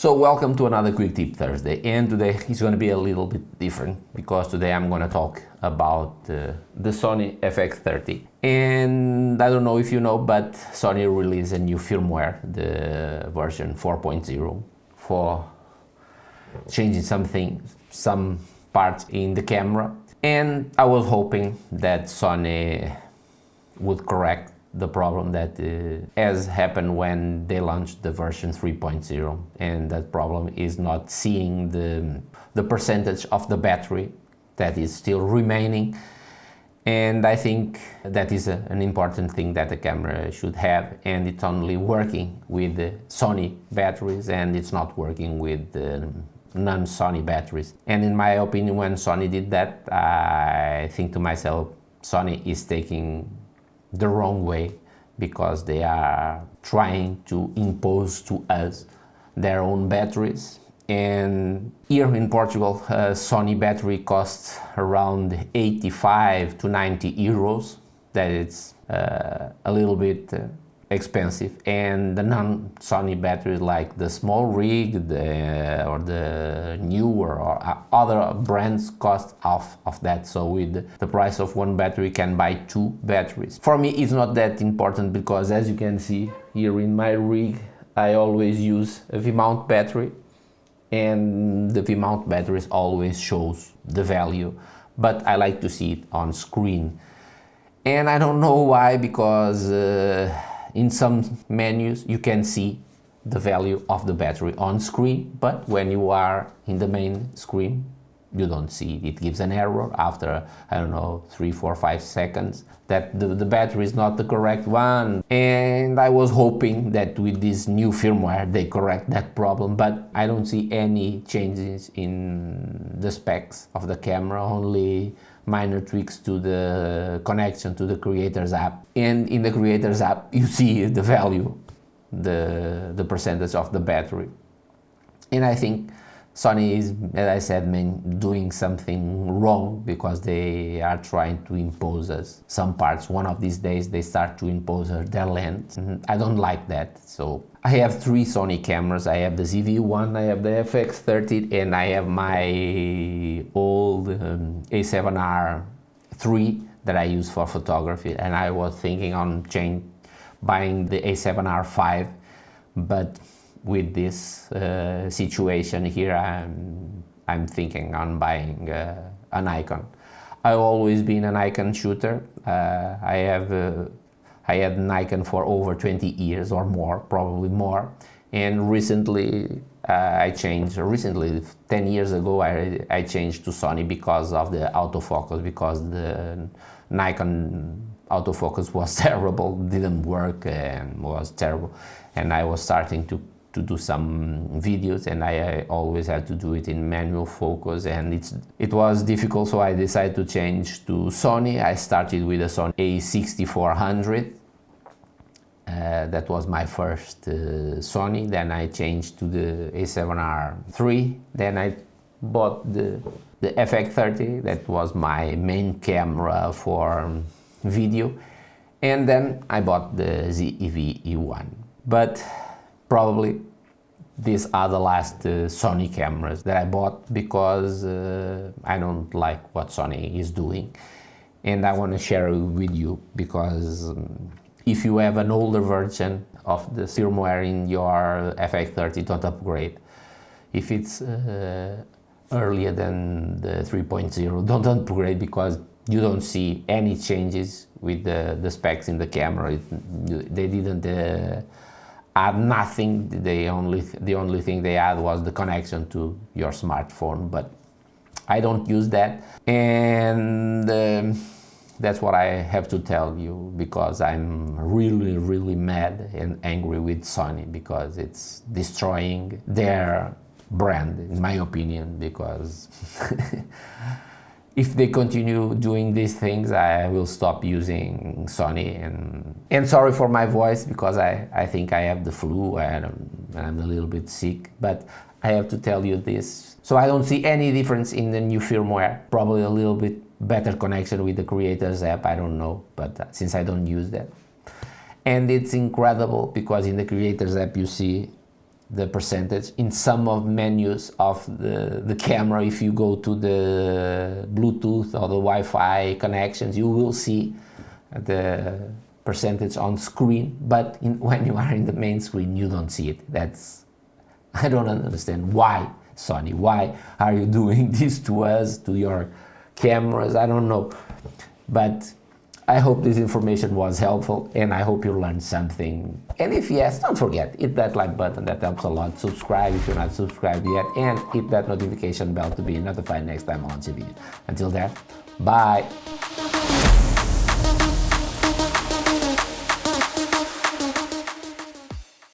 So welcome to another Quick Tip Thursday, and today is going to be a little bit different because today I'm going to talk about the Sony FX30. And I don't know if you know, but Sony released a new firmware, the version 4.0, for changing some parts in the camera. And I was hoping that Sony would correct the problem that has happened when they launched the version 3.0, and that problem is not seeing the percentage of the battery that is still remaining. And I think that is an important thing that the camera should have, and it's only working with the Sony batteries and it's not working with the non-Sony batteries. And in my opinion, when Sony did that, I think to myself, Sony is taking the wrong way, because they are trying to impose to us their own batteries. And here in Portugal, Sony battery costs around 85 to 90 euros. That is a little bit expensive, and the non-Sony batteries like the small rig or the newer or other brands cost half of that. So with the price of one battery, you can buy two batteries. For me, it's not that important, because as you can see here in my rig, I always use a V-mount battery, and the V-mount batteries always shows the value, but I like to see it on screen. And I don't know why, because in some menus you can see the value of the battery on screen, but when you are in the main screen you don't see it. It gives an error after, I don't know, 3, 4, 5 seconds that the battery is not the correct one. And I was hoping that with this new firmware they correct that problem, but I don't see any changes in the specs of the camera, only minor tweaks to the connection to the Creators app. And in the Creators app you see the value, the percentage of the battery. And I think Sony is, as I said, doing something wrong, because they are trying to impose us some parts. One of these days they start to impose their lens. I don't like that. So I have 3 Sony cameras. I have the ZV-1, I have the FX30, and I have my old A7R III that I use for photography. And I was thinking on buying the A7R5, but with this situation here, I'm thinking on buying an Nikon. I've always been a Nikon shooter. I had Nikon for over 20 years or more, probably more. And recently, 10 years ago, I changed to Sony because of the autofocus, because the Nikon autofocus was terrible, didn't work, and was terrible. And I was starting to do some videos, and I always had to do it in manual focus, and it was difficult, so I decided to change to Sony. I started with a Sony A6400. That was my first Sony. Then I changed to the A7R III. Then I bought the FX30. That was my main camera for video. And then I bought the ZV-E1. But probably these are the last Sony cameras that I bought, because I don't like what Sony is doing, and I want to share it with you, because if you have an older version of the firmware in your FX30, don't upgrade. If it's earlier than the 3.0, don't upgrade, because you don't see any changes with the specs in the camera. They didn't add nothing. The only thing they add was the connection to your smartphone, but I don't use that. And that's what I have to tell you, because I'm really, really mad and angry with Sony, because it's destroying their brand, in my opinion, because if they continue doing these things, I will stop using Sony. And sorry for my voice, because I think I have the flu and I'm a little bit sick, but I have to tell you this. So I don't see any difference in the new firmware. Probably a little bit better connection with the Creators app, I don't know, but since I don't use that. And it's incredible, because in the Creators app you see the percentage. In some of menus of the camera, if you go to the Bluetooth or the Wi-Fi connections, you will see the percentage on screen, but when you are in the main screen, you don't see it. I don't understand why, Sony, why are you doing this to us, to your cameras? I don't know, but I hope this information was helpful, and I hope you learned something. And if yes, don't forget, hit that like button, that helps a lot. Subscribe if you're not subscribed yet, and hit that notification bell to be notified next time I launch a video. Until then, bye.